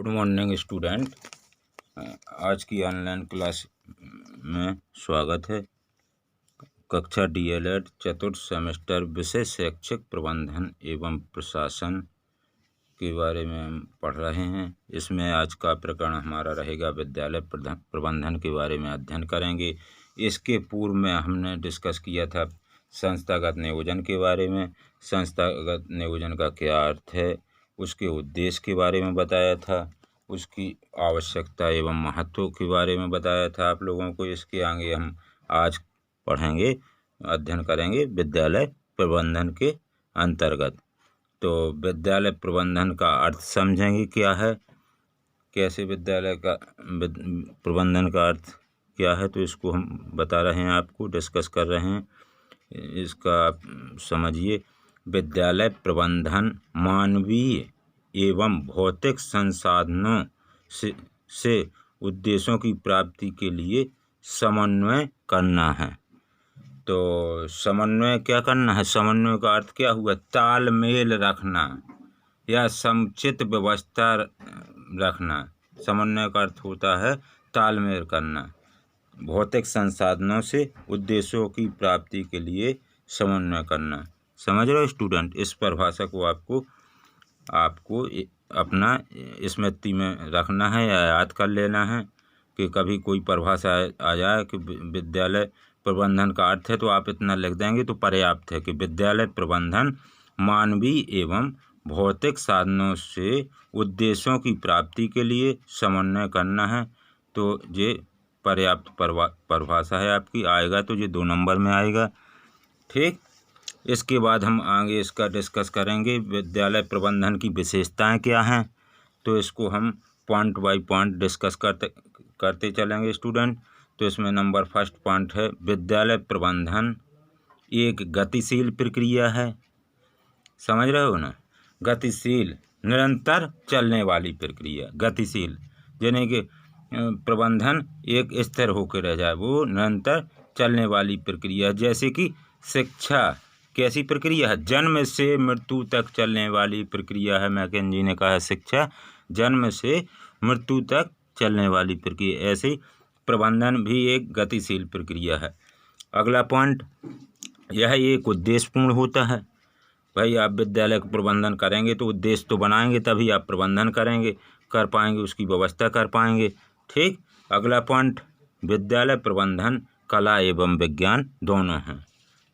Good morning student. आज की online class में स्वागत है। कक्षा डीएलएड चतुर्थ सेमेस्टर विषय शैक्षिक प्रबंधन एवं प्रशासन के बारे में हम पढ़ रहे हैं। इसमें आज का प्रकरण हमारा रहेगा विद्यालय प्रबंधन के बारे में अध्ययन करेंगे। इसके पूर्व में हमने डिस्कस किया था संस्थागत नियोजन के बारे में। संस्थागत नियोजन का क्या अर्थ है, उसके उद्देश्य के बारे में बताया था, उसकी आवश्यकता एवं महत्व के बारे में बताया था आप लोगों को। इसके आगे हम आज पढ़ेंगे, अध्ययन करेंगे विद्यालय प्रबंधन के अंतर्गत। तो विद्यालय प्रबंधन का अर्थ समझेंगे क्या है, कैसे विद्यालय का प्रबंधन का अर्थ क्या है, तो इसको हम बता रहे हैं, आपको डिस्कस कर रहे हैं। इसका आप समझिए। विद्यालय प्रबंधन मानवीय एवं भौतिक संसाधनों से उद्देश्यों की प्राप्ति के लिए समन्वय करना है। तो समन्वय क्या करना है? समन्वय का अर्थ क्या हुआ? तालमेल रखना या समुचित व्यवस्था रखना। समन्वय का अर्थ होता है तालमेल करना। भौतिक संसाधनों से उद्देश्यों की प्राप्ति के लिए समन्वय करना। समझ रहे हो स्टूडेंट? इस परिभाषा को आपको अपना स्मृति में रखना है या याद कर लेना है कि कभी कोई परिभाषा आ जाए कि विद्यालय प्रबंधन का अर्थ है, तो आप इतना लिख देंगे तो पर्याप्त है कि विद्यालय प्रबंधन मानवीय एवं भौतिक साधनों से उद्देश्यों की प्राप्ति के लिए समन्वय करना है। तो ये पर्याप्त परिभाषा है आपकी। आएगा तो ये 2 नंबर में आएगा। ठीक, इसके बाद हम आगे इसका डिस्कस करेंगे विद्यालय प्रबंधन की विशेषताएं क्या हैं। तो इसको हम पॉइंट बाय पॉइंट डिस्कस करते चलेंगे स्टूडेंट। तो इसमें नंबर फर्स्ट पॉइंट है, विद्यालय प्रबंधन एक गतिशील प्रक्रिया है। समझ रहे हो ना? गतिशील, निरंतर चलने वाली प्रक्रिया। गतिशील यानी कि प्रबंधन एक स्थिर होकर रह जाए, वो निरंतर चलने वाली प्रक्रिया। जैसे कि शिक्षा कैसी प्रक्रिया है? जन्म से मृत्यु तक चलने वाली प्रक्रिया है। मैकेंजी ने कहा है शिक्षा जन्म से मृत्यु तक चलने वाली प्रक्रिया। ऐसे ही प्रबंधन भी एक गतिशील प्रक्रिया है। अगला पॉइंट, यह एक उद्देश्यपूर्ण होता है। भाई आप विद्यालय का प्रबंधन करेंगे तो उद्देश्य तो बनाएंगे, तभी आप प्रबंधन कर पाएंगे, उसकी व्यवस्था कर पाएंगे। ठीक, अगला पॉइंट, विद्यालय प्रबंधन कला एवं विज्ञान दोनों हैं।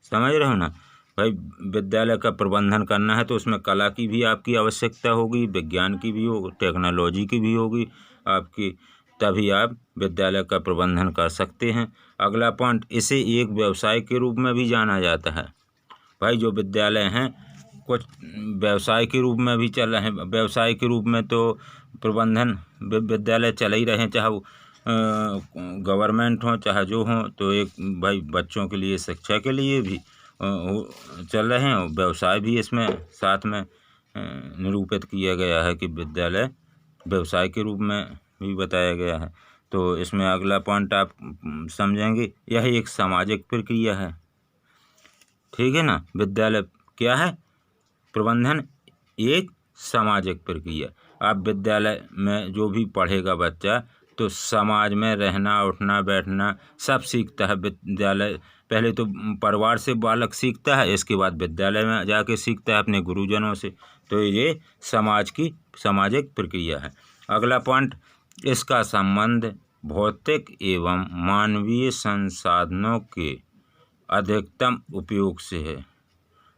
समझ रहे हो ना? भाई विद्यालय का प्रबंधन करना है तो उसमें कला की भी आपकी आवश्यकता होगी, विज्ञान की भी होगी, टेक्नोलॉजी की भी होगी आपकी, तभी आप विद्यालय का प्रबंधन कर सकते हैं। अगला पॉइंट, इसे एक व्यवसाय के रूप में भी जाना जाता है। भाई जो विद्यालय हैं कुछ व्यवसाय के रूप में भी चल रहे हैं। व्यवसाय के रूप में तो प्रबंधन विद्यालय चल ही रहे हैं, चाहे वो गवर्नमेंट हो चाहे जो हो। तो एक भाई बच्चों के लिए शिक्षा के लिए भी चल रहे हैं, व्यवसाय भी इसमें साथ में निरूपित किया गया है कि विद्यालय व्यवसाय के रूप में भी बताया गया है। तो इसमें अगला पॉइंट आप समझेंगे, यह एक सामाजिक प्रक्रिया है। ठीक है ना? विद्यालय क्या है? प्रबंधन एक सामाजिक प्रक्रिया। आप विद्यालय में जो भी पढ़ेगा बच्चा तो समाज में रहना उठना बैठना सब सीखता है। विद्यालय पहले तो परिवार से बालक सीखता है, इसके बाद विद्यालय में जाके सीखता है अपने गुरुजनों से। तो ये सामाजिक प्रक्रिया है। अगला पॉइंट, इसका संबंध भौतिक एवं मानवीय संसाधनों के अधिकतम उपयोग से है।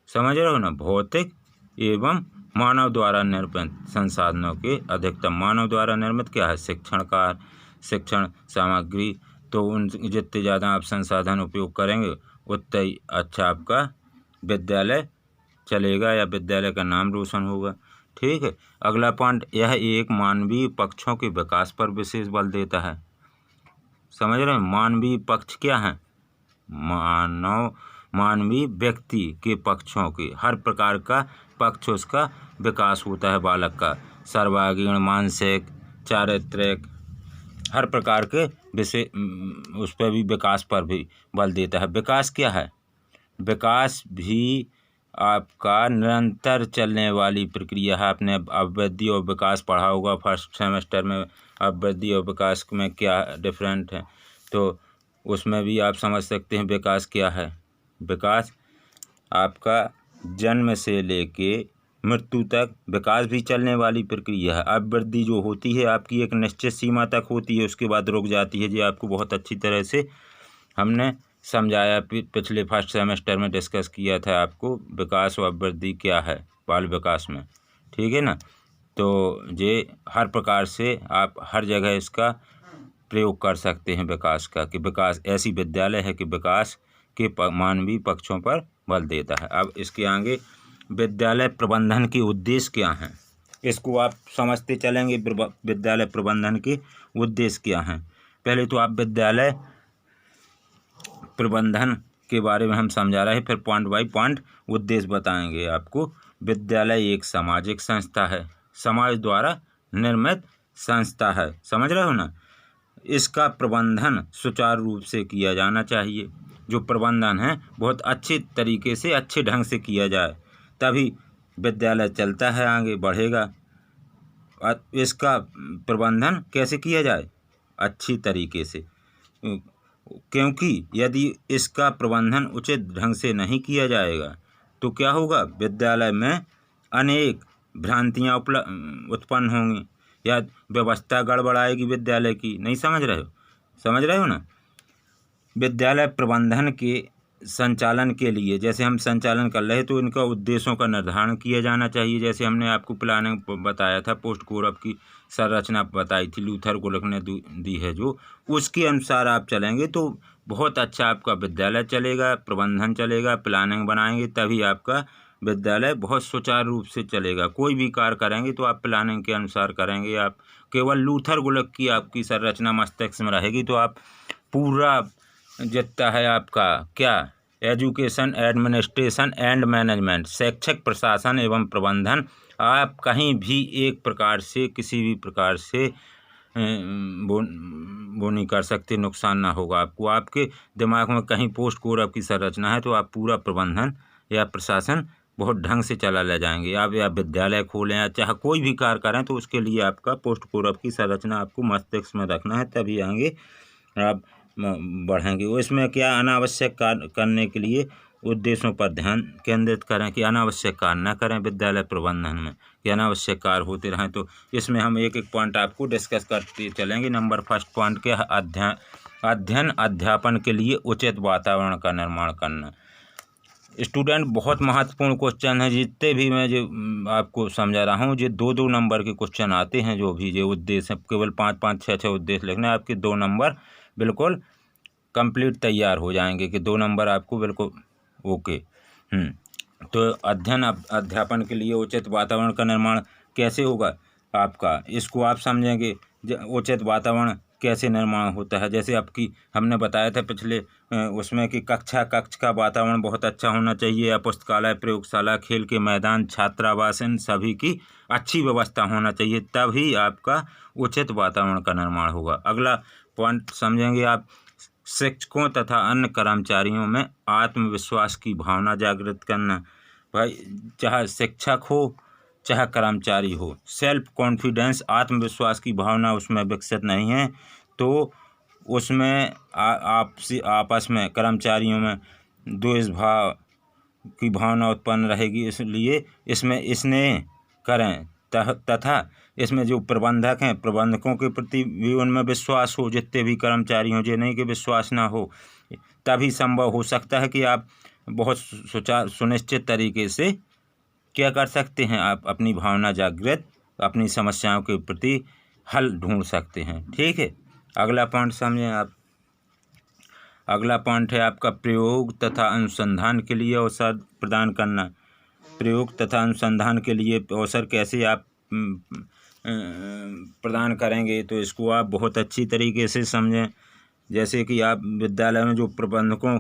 समझ रहे हो ना? भौतिक एवं मानव द्वारा निर्मित संसाधनों के अधिकतम। मानव द्वारा निर्मित क्या है? शिक्षण सामग्री। तो उन जितने ज़्यादा आप संसाधन उपयोग करेंगे उतना ही अच्छा आपका विद्यालय चलेगा या विद्यालय का नाम रोशन होगा। ठीक है, अगला पॉइंट, यह एक मानवीय पक्षों के विकास पर विशेष बल देता है। समझ रहे हैं? मानवीय पक्ष क्या है? मानवीय व्यक्ति के पक्षों के हर प्रकार का पक्ष उसका विकास होता है बालक का। सर्वांगीण, मानसिक, चारित्रिक, हर प्रकार के विषय उस पर भी विकास पर भी बल देता है। विकास क्या है? विकास भी आपका निरंतर चलने वाली प्रक्रिया है। आपने अभिवृद्धि और विकास पढ़ा होगा फर्स्ट सेमेस्टर में, अभिवृद्धि और विकास में क्या डिफरेंट है, तो उसमें भी आप समझ सकते हैं विकास क्या है। विकास आपका जन्म से लेके मृत्यु तक विकास भी चलने वाली प्रक्रिया है। अभिवृद्धि जो होती है आपकी एक निश्चित सीमा तक होती है, उसके बाद रुक जाती है। जी आपको बहुत अच्छी तरह से हमने समझाया, पिछले फर्स्ट सेमेस्टर में डिस्कस किया था आपको विकास और अभिवृद्धि क्या है बाल विकास में, ठीक है ना। तो ये हर प्रकार से आप हर जगह इसका प्रयोग कर सकते हैं विकास का, कि विकास ऐसी विद्यालय है कि विकास के मानवीय पक्षों पर बल देता है। अब इसके आगे विद्यालय प्रबंधन के उद्देश्य क्या हैं, इसको आप समझते चलेंगे। विद्यालय प्रबंधन के उद्देश्य क्या हैं, पहले तो आप विद्यालय प्रबंधन के बारे में हम समझा रहे हैं, फिर पॉइंट बाय पॉइंट उद्देश्य बताएंगे आपको। विद्यालय एक सामाजिक संस्था है, समाज द्वारा निर्मित संस्था है, समझ रहे हो ना। इसका प्रबंधन सुचारू रूप से किया जाना चाहिए। जो प्रबंधन है बहुत अच्छे तरीके से, अच्छे ढंग से किया जाए, तभी विद्यालय चलता है, आगे बढ़ेगा। इसका प्रबंधन कैसे किया जाए, अच्छी तरीके से, क्योंकि यदि इसका प्रबंधन उचित ढंग से नहीं किया जाएगा तो क्या होगा, विद्यालय में अनेक भ्रांतियाँ उत्पन्न होंगी या व्यवस्था गड़बड़ाएगी विद्यालय की। नहीं समझ रहे हो ना। विद्यालय प्रबंधन के संचालन के लिए, जैसे हम संचालन कर रहे हैं तो इनका उद्देश्यों का निर्धारण किया जाना चाहिए। जैसे हमने आपको प्लानिंग बताया था, पोस्ट गौरव की संरचना बताई थी, लूथर गोलक ने दी है, जो उसके अनुसार आप चलेंगे तो बहुत अच्छा आपका विद्यालय चलेगा, प्रबंधन चलेगा। प्लानिंग बनाएंगे तभी आपका विद्यालय बहुत सुचारू रूप से चलेगा। कोई भी कार्य करेंगे तो आप प्लानिंग के अनुसार करेंगे। आप केवल लूथर गोलक की आपकी संरचना मस्तिष्क में रहेगी तो आप पूरा जितना है आपका क्या, एजुकेशन, एडमिनिस्ट्रेशन एंड मैनेजमेंट, शैक्षिक प्रशासन एवं प्रबंधन, आप कहीं भी एक प्रकार से किसी भी प्रकार से वो नहीं कर सकते, नुकसान ना होगा आपको। आपके दिमाग में कहीं पोस्ट गौरव की संरचना है तो आप पूरा प्रबंधन या प्रशासन बहुत ढंग से चला ले जाएंगे। आप या विद्यालय खोलें या चाहे कोई भी कार्य करें तो उसके लिए आपका पोस्ट गौरव की संरचना आपको मस्तिष्क में रखना है, तभी आगे आप बढ़ेंगे। इसमें क्या अनावश्यक कार्य करने के लिए उद्देश्यों पर ध्यान केंद्रित करें कि अनावश्यक कार्य न करें विद्यालय प्रबंधन में, कि अनावश्यक कार्य होते रहें। तो इसमें हम एक एक पॉइंट आपको डिस्कस करते चलेंगे। नंबर फर्स्ट पॉइंट के अध्ययन अध्यापन के लिए उचित वातावरण का निर्माण करना। स्टूडेंट बहुत महत्वपूर्ण क्वेश्चन है, जितने भी मैं जो आपको समझा रहा हूँ, जो 2-2 नंबर के क्वेश्चन आते हैं, जो भी जो उद्देश्य है, केवल 5-5, 6-6 उद्देश्य लिखना है, आपके 2 नंबर बिल्कुल कंप्लीट तैयार हो जाएंगे, कि 2 नंबर आपको बिल्कुल ओके। तो अध्ययन अध्यापन के लिए उचित वातावरण का निर्माण कैसे होगा आपका, इसको आप समझेंगे। उचित वातावरण कैसे निर्माण होता है, जैसे आपकी हमने बताया था पिछले उसमें कि कक्ष का वातावरण बहुत अच्छा होना चाहिए, या पुस्तकालय, प्रयोगशाला, खेल के मैदान, छात्रावास, इन सभी की अच्छी व्यवस्था होना चाहिए, तभी आपका उचित वातावरण का निर्माण होगा। अगला पॉइंट समझेंगे आप, शिक्षकों तथा अन्य कर्मचारियों में आत्मविश्वास की भावना जागृत करना। भाई चाहे शिक्षक हो चाहे कर्मचारी हो, सेल्फ कॉन्फिडेंस, आत्मविश्वास की भावना उसमें विकसित नहीं है तो उसमें आपस में कर्मचारियों में द्वेष भाव की भावना उत्पन्न रहेगी। इसलिए इसमें स्नेह करें तथा इसमें जो प्रबंधक हैं, प्रबंधकों के प्रति भी उनमें विश्वास हो, जितने भी कर्मचारी हों, जो नहीं कि विश्वास ना हो, तभी संभव हो सकता है कि आप बहुत सुनिश्चित तरीके से क्या कर सकते हैं, आप अपनी भावना जागृत, अपनी समस्याओं के प्रति हल ढूंढ सकते हैं। ठीक है, अगला पॉइंट समझें आप। अगला पॉइंट है आपका प्रयोग तथा अनुसंधान के लिए अवसर प्रदान करना। प्रयोग तथा अनुसंधान के लिए अवसर कैसे आप प्रदान करेंगे, तो इसको आप बहुत अच्छी तरीके से समझें। जैसे कि आप विद्यालय में जो प्रबंधकों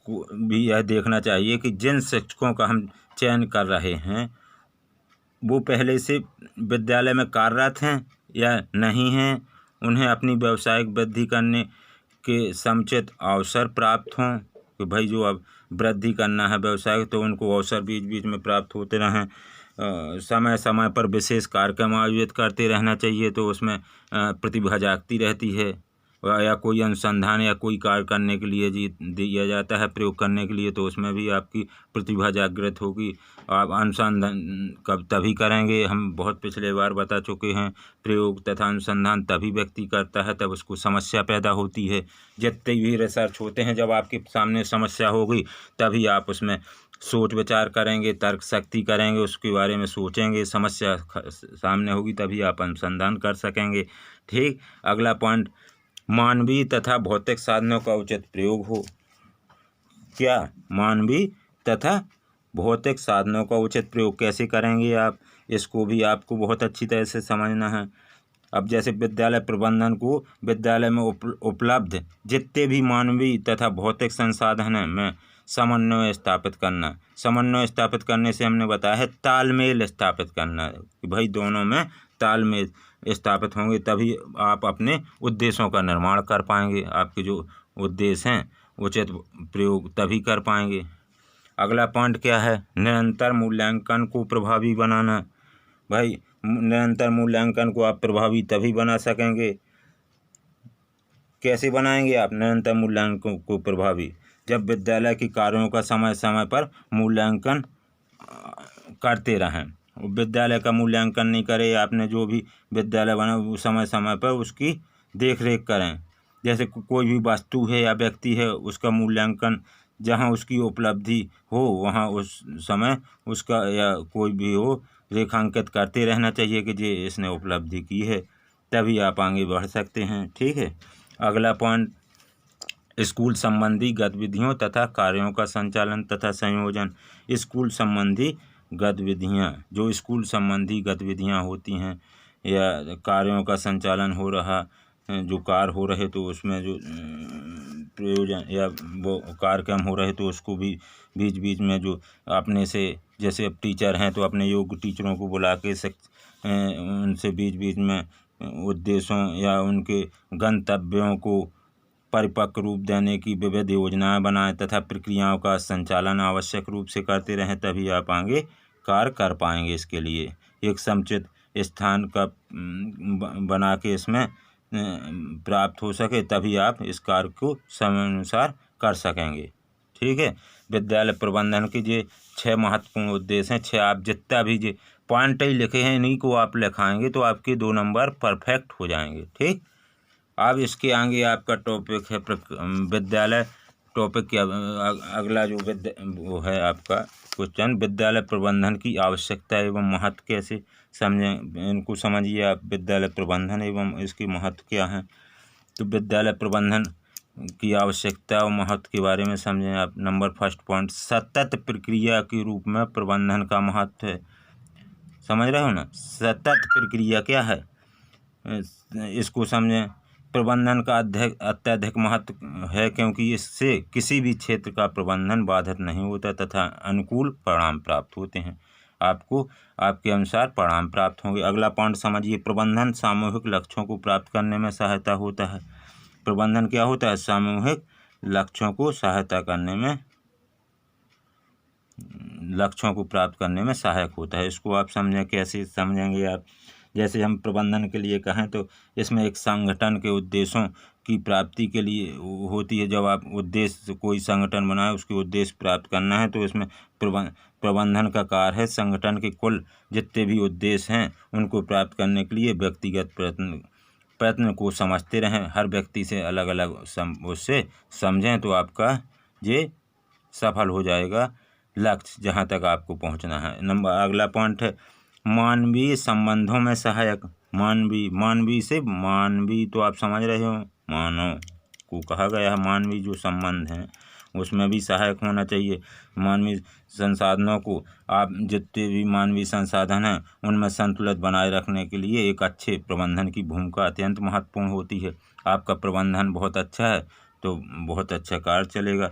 को भी यह देखना चाहिए कि जिन शिक्षकों का हम चयन कर रहे हैं वो पहले से विद्यालय में कार्यरत हैं या नहीं हैं, उन्हें अपनी व्यावसायिक वृद्धि करने के समुचित अवसर प्राप्त हों, कि भाई जो अब वृद्धि करना है व्यवसाय, तो उनको अवसर बीच बीच में प्राप्त होते रहें। समय समय पर विशेष कार्यक्रम आयोजित करते रहना चाहिए, तो उसमें प्रतिभा जागती रहती है। या कोई अनुसंधान या कोई कार्य करने के लिए दिया जाता है प्रयोग करने के लिए, तो उसमें भी आपकी प्रतिभा जागृत होगी। आप अनुसंधान कब तभी करेंगे, हम बहुत पिछले बार बता चुके हैं, प्रयोग तथा अनुसंधान तभी व्यक्ति करता है तब उसको समस्या पैदा होती है। जितने भी रिसर्च होते हैं, जब आपके सामने समस्या होगी तभी आप उसमें सोच विचार करेंगे, तर्क शक्ति करेंगे, उसके बारे में सोचेंगे, समस्या सामने होगी तभी आप अनुसंधान कर सकेंगे। ठीक। अगला पॉइंट, मानवीय तथा भौतिक साधनों का उचित प्रयोग हो। क्या? मानवीय तथा भौतिक साधनों का उचित प्रयोग कैसे करेंगे आप, इसको भी आपको बहुत अच्छी तरह से समझना है। अब जैसे विद्यालय प्रबंधन को विद्यालय में उपलब्ध जितने भी मानवीय तथा भौतिक संसाधन हैं में समन्वय स्थापित करना। समन्वय स्थापित करने से हमने बताया है तालमेल स्थापित करना, कि भाई दोनों में तालमेल स्थापित होंगे तभी आप अपने उद्देश्यों का निर्माण कर पाएंगे। आपके जो उद्देश्य हैं उचित प्रयोग तभी कर पाएंगे। अगला पॉइंट क्या है? निरंतर मूल्यांकन को प्रभावी बनाना। भाई निरंतर मूल्यांकन को आप प्रभावी तभी बना सकेंगे। कैसे बनाएंगे आप निरंतर मूल्यांकन को प्रभावी? जब विद्यालय के कार्यों का समय समय पर मूल्यांकन करते रहें। विद्यालय का मूल्यांकन नहीं करे, आपने जो भी विद्यालय बना वो समय समय पर उसकी देख रेख करें। जैसे कोई भी वस्तु है या व्यक्ति है, उसका मूल्यांकन जहाँ उसकी उपलब्धि हो वहाँ उस समय उसका या कोई भी हो रेखांकित करते रहना चाहिए कि ये इसने उपलब्धि की है, तभी आप आगे बढ़ सकते हैं। ठीक है। अगला पॉइंट, स्कूल संबंधी गतिविधियों तथा कार्यों का संचालन तथा संयोजन। स्कूल संबंधी गतिविधियाँ, जो स्कूल संबंधी गतिविधियाँ होती हैं या कार्यों का संचालन हो रहा, जो कार्य हो रहे तो उसमें जो प्रयोजन या वो कार्यक्रम हो रहे तो उसको भी बीच बीच में जो अपने से, जैसे अब टीचर हैं तो अपने योग्य टीचरों को बुला के उनसे बीच बीच में उद्देश्यों या उनके गंतव्यों को परिपक्व रूप देने की विविध योजनाएं बनाएं तथा प्रक्रियाओं का संचालन आवश्यक रूप से करते रहें, तभी आप आगे कार्य कर पाएंगे। इसके लिए एक समुचित स्थान का बना के इसमें प्राप्त हो सके, तभी आप इस कार्य को समयानुसार कर सकेंगे। ठीक है। विद्यालय प्रबंधन के ये 6 महत्वपूर्ण उद्देश्य हैं। 6 आप जितना भी जो पॉइंट ही लिखे हैं इन्हीं को आप लिखाएंगे तो आपके 2 नंबर परफेक्ट हो जाएंगे। ठीक। अब इसके आगे आपका टॉपिक है विद्यालय टॉपिक के अगला जो वो है आपका क्वेश्चन, विद्यालय प्रबंधन की आवश्यकता एवं महत्व कैसे समझें। इनको समझिए आप, विद्यालय प्रबंधन एवं इसकी महत्व क्या है। तो विद्यालय प्रबंधन की आवश्यकता और महत्व के बारे में समझें आप। नंबर फर्स्ट पॉइंट, सतत प्रक्रिया के रूप में प्रबंधन का महत्व है। समझ रहे हो ना, सतत प्रक्रिया क्या है इसको समझें। प्रबंधन का अत्यधिक महत्व है क्योंकि इससे किसी भी क्षेत्र का प्रबंधन बाधित नहीं होता तथा अनुकूल परिणाम प्राप्त होते हैं। आपको आपके अनुसार परिणाम प्राप्त होंगे। अगला पॉइंट समझिए, प्रबंधन सामूहिक लक्ष्यों को प्राप्त करने में सहायता होता है। प्रबंधन क्या होता है? सामूहिक लक्ष्यों को सहायता करने में, लक्ष्यों को प्राप्त करने में सहायक होता है। इसको आप समझें, कैसे समझेंगे आप। जैसे हम प्रबंधन के लिए कहें तो इसमें एक संगठन के उद्देश्यों की प्राप्ति के लिए होती है। जब आप उद्देश्य कोई संगठन बनाए उसके उद्देश्य प्राप्त करना है तो इसमें प्रबंधन का कार्य है संगठन के कुल जितने भी उद्देश्य हैं उनको प्राप्त करने के लिए व्यक्तिगत प्रयत्न को समझते रहें। हर व्यक्ति से अलग अलग उससे समझें तो आपका ये सफल हो जाएगा लक्ष्य जहाँ तक आपको पहुँचना है। अगला पॉइंट है मानवीय संबंधों में सहायक। मानवीय से मानवीय तो आप समझ रहे हो, मानव को कहा गया है। मानवीय जो संबंध हैं उसमें भी सहायक होना चाहिए। मानवीय संसाधनों को आप जितने भी मानवीय संसाधन हैं उनमें संतुलित बनाए रखने के लिए एक अच्छे प्रबंधन की भूमिका अत्यंत महत्वपूर्ण होती है। आपका प्रबंधन बहुत अच्छा है तो बहुत अच्छा कार्य चलेगा।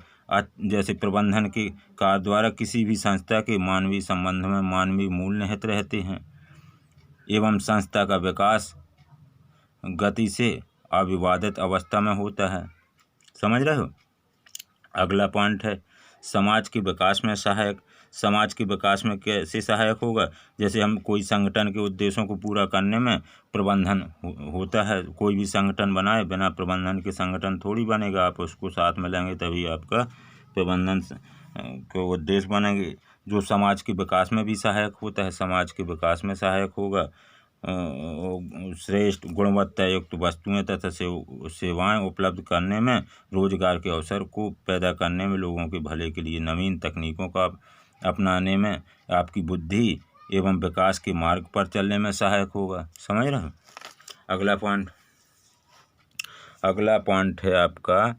जैसे प्रबंधन के कार्य द्वारा किसी भी संस्था के मानवीय संबंध में मानवीय मूल्य निहित रहते हैं एवं संस्था का विकास गति से अविवादित अवस्था में होता है। समझ रहे हो। अगला पॉइंट है समाज के विकास में सहायक। समाज के विकास में कैसे सहायक होगा? जैसे हम कोई संगठन के उद्देश्यों को पूरा करने में प्रबंधन होता है। कोई भी संगठन बनाए, बिना प्रबंधन के संगठन थोड़ी बनेगा। आप उसको साथ में लेंगे तभी आपका प्रबंधन को उद्देश्य बनेंगे। जो समाज के विकास में भी सहायक होता है, समाज के विकास में सहायक होगा। श्रेष्ठ गुणवत्ता युक्त वस्तुएं तथा सेवाएं उपलब्ध करने में, रोजगार के अवसर को पैदा करने में, लोगों के भले के लिए नवीन तकनीकों का अपनाने में, आपकी बुद्धि एवं विकास के मार्ग पर चलने में सहायक होगा। समझ रहे हो? अगला पॉइंट है आपका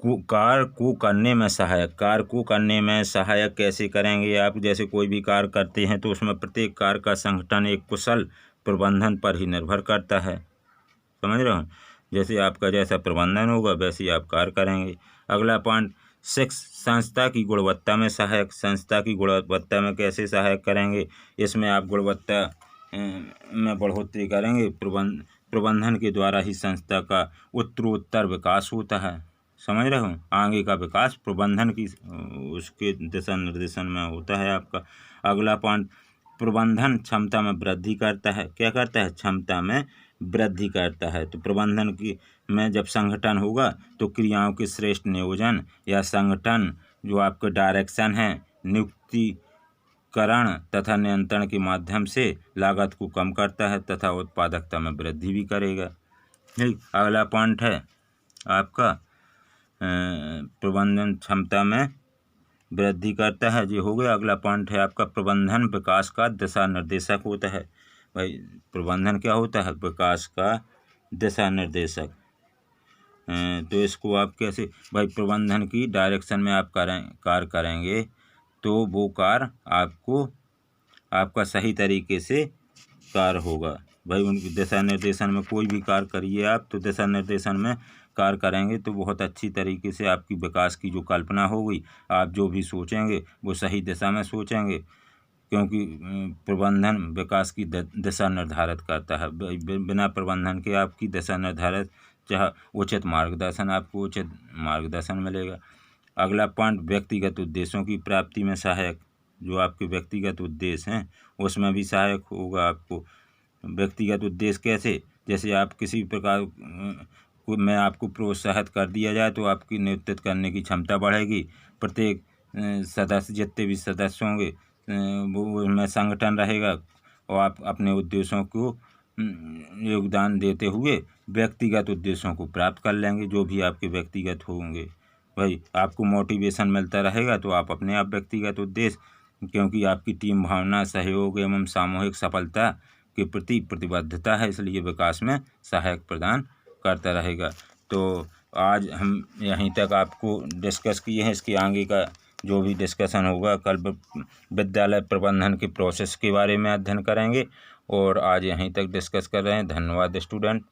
कार्य को करने में सहायक। कार्य को करने में सहायक कैसे करेंगे आप? जैसे कोई भी कार्य करते हैं तो उसमें प्रत्येक कार्य का संगठन एक कुशल प्रबंधन पर ही निर्भर करता है। समझ रहे हो? जैसे आपका जैसा प्रबंधन होगा वैसे ही आप कार्य करेंगे। अगला पॉइंट 6 संस्था की गुणवत्ता में सहायक। संस्था की गुणवत्ता में कैसे सहायक करेंगे? इसमें आप गुणवत्ता में बढ़ोतरी करेंगे। प्रबंधन के द्वारा ही संस्था का उत्तरोत्तर विकास होता है। समझ रहे हो? आगे का विकास प्रबंधन की उसके दिशा निर्देशन में होता है आपका। अगला पॉइंट प्रबंधन क्षमता में वृद्धि करता है। क्या करता है? क्षमता में वृद्धि करता है। तो प्रबंधन की में जब संगठन होगा तो क्रियाओं के श्रेष्ठ नियोजन या संगठन जो आपके डायरेक्शन है, नियुक्तिकरण तथा नियंत्रण के माध्यम से लागत को कम करता है तथा उत्पादकता में वृद्धि भी करेगा। ठीक। अगला पॉइंट है आपका प्रबंधन क्षमता में वृद्धि करता है, ये हो गया। अगला पॉइंट है आपका प्रबंधन विकास का दिशा निर्देशक होता है। भाई प्रबंधन क्या होता है? विकास का दिशा निर्देशक। तो इसको आप कैसे, भाई प्रबंधन की डायरेक्शन में आप कार्य करेंगे तो वो कार्य आपका सही तरीके से कार्य होगा। भाई उनकी दिशा निर्देशन में कोई भी कार्य करिए आप, तो दिशा निर्देशन में कार्य करेंगे तो बहुत अच्छी तरीके से आपकी विकास की जो कल्पना होगी, आप जो भी सोचेंगे वो सही दिशा में सोचेंगे, क्योंकि प्रबंधन विकास की दिशा निर्धारित करता है। बिना प्रबंधन के आपकी दिशा निर्धारित चाहे उचित मार्गदर्शन मिलेगा। अगला पॉइंट व्यक्तिगत उद्देश्यों की प्राप्ति में सहायक। जो आपके व्यक्तिगत उद्देश्य हैं उसमें भी सहायक होगा आपको। व्यक्तिगत उद्देश्य कैसे? जैसे आप किसी प्रकार में आपको प्रोत्साहित कर दिया जाए तो आपकी नेतृत्व करने की क्षमता बढ़ेगी। प्रत्येक सदस्य, जितने भी सदस्य होंगे वो उनमें संगठन रहेगा और आप अपने उद्देश्यों को योगदान देते हुए व्यक्तिगत उद्देश्यों को प्राप्त कर लेंगे। जो भी आपके व्यक्तिगत होंगे, भाई आपको मोटिवेशन मिलता रहेगा तो आप अपने आप व्यक्तिगत उद्देश्य, क्योंकि आपकी टीम भावना, सहयोग एवं सामूहिक सफलता के प्रति प्रतिबद्धता है, इसलिए विकास में सहायक प्रदान करता रहेगा। तो आज हम यहीं तक आपको डिस्कस किए हैं। इसके आगे का जो भी डिस्कशन होगा कल विद्यालय प्रबंधन के प्रोसेस के बारे में अध्ययन करेंगे, और आज यहीं तक डिस्कस कर रहे हैं। धन्यवाद स्टूडेंट।